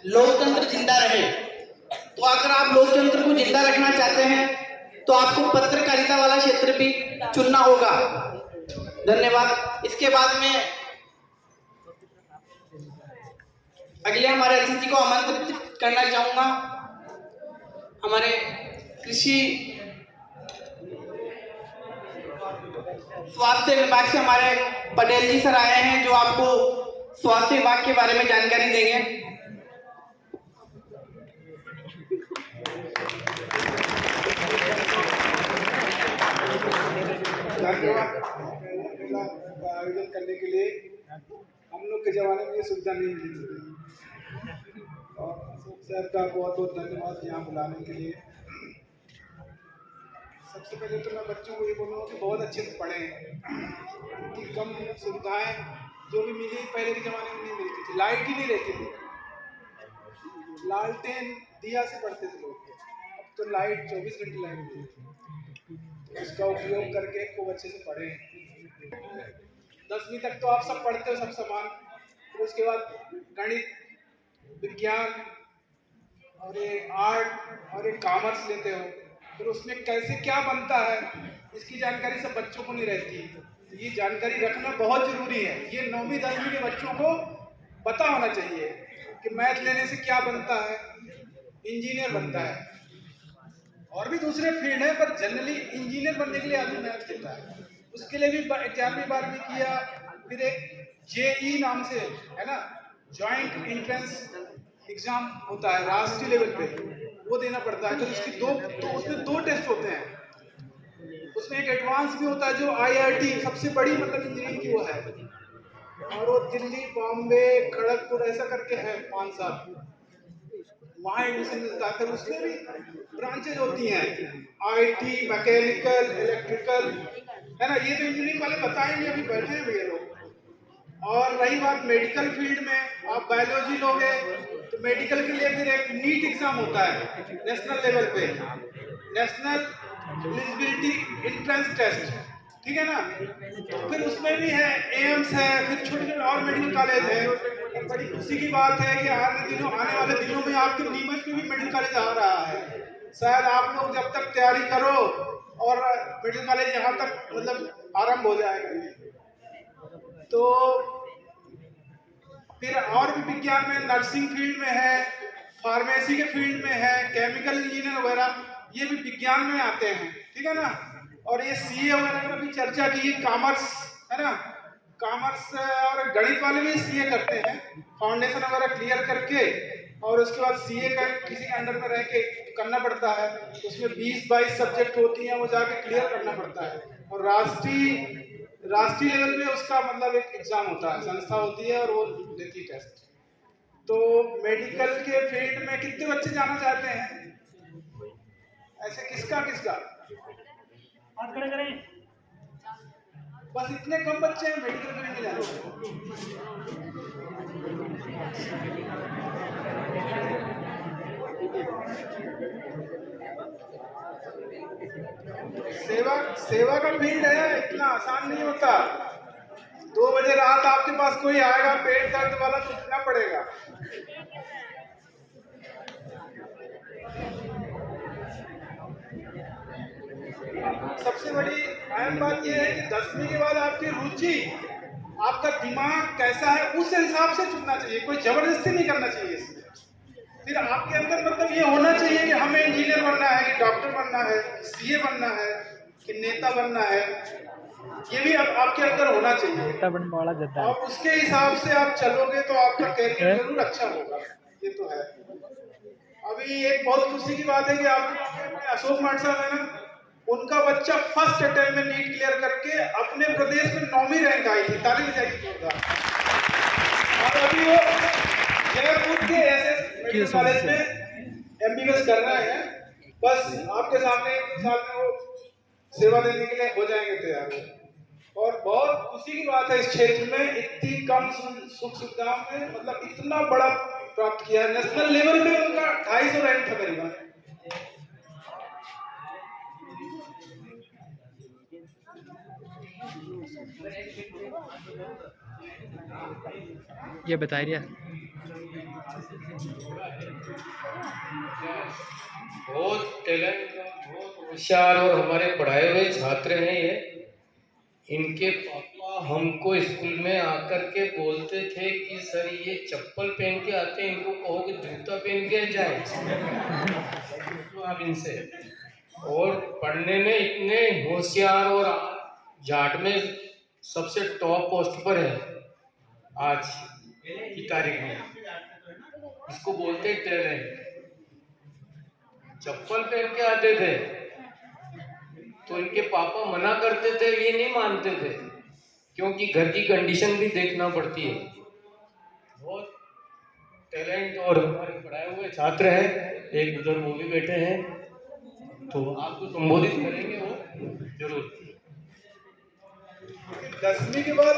लोकतंत्र जिंदा रहे। तो अगर आप लोकतंत्र को जिंदा रखना चाहते हैं तो आपको पत्रकारिता वाला क्षेत्र भी चुनना होगा। धन्यवाद। इसके बाद में अगले हमारे अतिथि जी को आमंत्रित करना चाहूंगा। हमारे कृषि स्वास्थ्य विभाग से हमारे पटेल जी सर आए हैं, जो आपको स्वास्थ्य विभाग के बारे में जानकारी देंगे। धन्यवाद। आयोजन करने के लिए हम लोग के जमाने में ये सुविधा नहीं मिली थी, और अशोक सर का बहुत बहुत धन्यवाद यहाँ बुलाने के लिए। सबसे पहले तो मैं बच्चों को ये बोलूँगा कि बहुत अच्छे से पढ़ें, क्योंकि कम सुविधाएं जो भी मिली पहले के ज़माने में नहीं मिलती थी। लाइट ही नहीं रहती थी, लालटेन दिया से पढ़ते थे लोग। अब तो लाइट 24 घंटे लाइट होती है, तो इसका उपयोग करके खूब अच्छे से पढ़ें। 10वीं तक तो आप सब पढ़ते हो, सब समान। फिर उसके बाद गणित, विज्ञान और एक आर्ट और एक कॉमर्स लेते हो, फिर उसमें कैसे क्या बनता है इसकी जानकारी सब बच्चों को नहीं रहती। तो ये जानकारी रखना बहुत ज़रूरी है। ये 9वीं 10वीं के बच्चों को पता होना चाहिए कि मैथ लेने से क्या बनता है, इंजीनियर बनता है। और भी दूसरे फील्ड है, पर जनरली इंजीनियर बनने के लिए आदमी मैथ लेता है। उसके लिए भी 11वीं 12वीं किया। फिर एक जेई नाम से है ना, जॉइंट एंट्रेंस एग्जाम होता है राष्ट्रीय लेवल पे, वो देना पड़ता है। तो उसमें 2 टेस्ट होते हैं। उसमें एक एडवांस भी होता है जो IIT सबसे बड़ी मतलब इंजीनियरिंग की वो है, और वो दिल्ली, बॉम्बे, खड़गपुर ऐसा करके है 5 साल, वहाँ एडमिशन मिलता है। फिर उसमें भी ब्रांचेज होती हैं, IT, मैकेनिकल, इलेक्ट्रिकल, है ना। ये तो इंजीनियरिंग वाले बताएंगे, अभी बैठे हैं ये लोग। और रही बात मेडिकल फील्ड में, आप बायोलॉजी लोगे तो मेडिकल के लिए फिर एक नीट एग्जाम होता है नेशनल लेवल पे, नेशनल एलिजिबिलिटी एंट्रेंस टेस्ट, ठीक है ना। तो फिर उसमें भी है, एम्स है, फिर छोटे छोटे और मेडिकल कॉलेज है। और बड़ी खुशी की बात है कि आने वाले दिनों में आपके नीमच में भी मेडिकल कॉलेज आ रहा है। शायद आप लोग जब तक तैयारी करो और मेडिकल कॉलेज यहाँ तक मतलब आरंभ हो जाएगा। तो फिर और भी विज्ञान में, नर्सिंग फील्ड में है, फार्मेसी के फील्ड में है, केमिकल इंजीनियर वगैरह, ये भी विज्ञान में आते हैं, ठीक है ना। और ये CA वगैरह का भी चर्चा की, कॉमर्स है ना, कॉमर्स और गणित वाले भी CA करते हैं, फाउंडेशन वगैरह क्लियर करके, और उसके बाद CA का किसी के अंडर में रह के करना पड़ता है। उसमें 20-22 सब्जेक्ट होती हैं, वो जाके क्लियर करना पड़ता है। और राष्ट्रीय लेवल पे उसका मतलब एक एग्जाम होता है, संस्था होती है और वो देती है टेस्ट। तो मेडिकल के फील्ड में कितने बच्चे जाना चाहते हैं? ऐसे किसका हाथ खड़े करें। बस इतने कम बच्चे हैं मेडिकल फील्ड में जाने सेवा का फील्ड है, इतना आसान नहीं होता। 2 बजे रात आपके पास कोई आएगा पेट दर्द वाला तो उठना पड़ेगा। सबसे बड़ी अहम बात यह है कि 10वीं के बाद आपकी रुचि, आपका दिमाग कैसा है उस हिसाब से चुनना चाहिए, कोई जबरदस्ती नहीं करना चाहिए इसमें। फिर आपके अंदर मतलब ये होना चाहिए कि हमें इंजीनियर बनना है, कि डॉक्टर बनना है, कि CA बनना है, कि नेता बनना है, ये भी अब आपके अंदर होना चाहिए। और उसके हिसाब से आप चलोगे तो आपका कैरियर जरूर अच्छा होगा, ये तो है। अभी एक बहुत खुशी की बात है कि आपके अशोक माट साहब है ना, उनका बच्चा फर्स्ट अटेम्प्ट में नीट क्लियर करके अपने प्रदेश में 9वीं रैंक आई थी, ताली बजाइए जोरदार। और अभी वो जयपुर के मेडिकल कॉलेज में MBBS कर रहे हैं। बस आपके सामने 1 साल में वो सेवा देने के लिए हो जाएंगे तैयार। और बहुत खुशी की बात है इस क्षेत्र में इतनी कम सुख सुविधाओं में मतलब इतना बड़ा प्राप्त किया है। नेशनल लेवल में उनका 250 रैंक था करीबन। ये बता रही है। बहुत टैलेंट, बहुत होशियार और हमारे पढ़ाए हुए छात्र हैं ये। इनके पापा हमको स्कूल में आकर के बोलते थे कि सर ये चप्पल पहन के आते हैं, इनको कहो कि जूता पहन के जाए। तो आप इनसे, और पढ़ने में इतने होशियार और जाट में सबसे टॉप पोस्ट पर है आज की तारीख में। इसको बोलते हैं टैलेंट। चप्पल पहन के आते थे तो इनके पापा मना करते थे, ये नहीं मानते थे, क्योंकि घर की कंडीशन भी देखना पड़ती है। बहुत टैलेंट और हमारे पढ़ाए हुए छात्र हैं। एक बुजुर्ग वो भी बैठे हैं, तो आपको संबोधित करेंगे वो जरूर। 10वीं के बाद